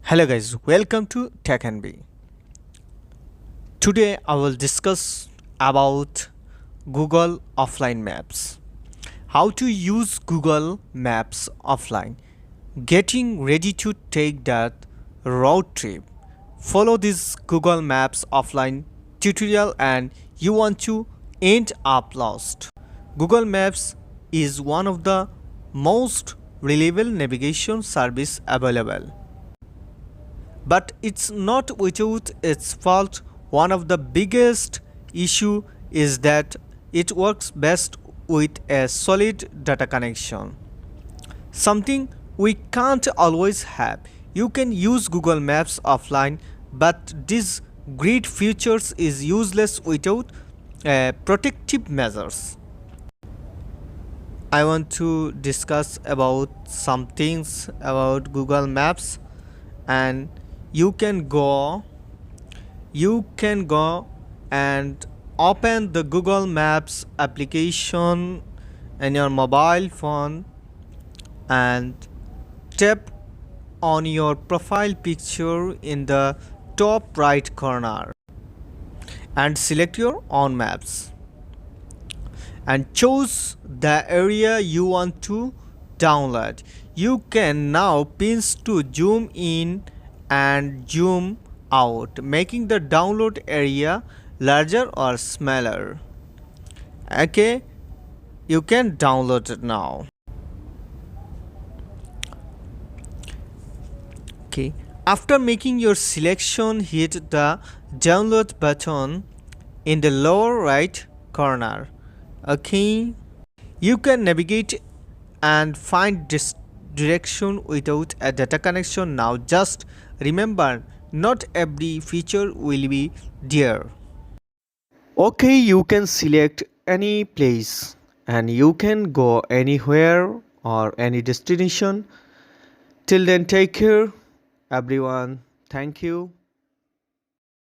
Hello guys, welcome to Tech and B. Today I will discuss about Google offline maps. How to use Google Maps offline. Getting ready to take that road trip. Follow this Google Maps offline tutorial and you want to end up lost. Google Maps is one of the most reliable navigation service available. But it's not without its fault. One of the biggest issue is that it works best with a solid data connection. Something we can't always have. You can use Google Maps offline, but this great features is useless without protective measures. I want to discuss about some things about Google Maps, and you can go and open the Google Maps application in your mobile phone and tap on your profile picture in the top right corner and select your own maps and choose the area you want to download. You can now pinch to zoom in and zoom out, making the download area larger or smaller. Okay, you can download it now. Okay, after making your selection, hit the download button in the lower right corner. Okay, you can navigate and find this direction without a data connection now. Just remember, not every feature will be there. Okay, you can select any place and you can go anywhere or any destination. Till then, take care everyone. Thank you.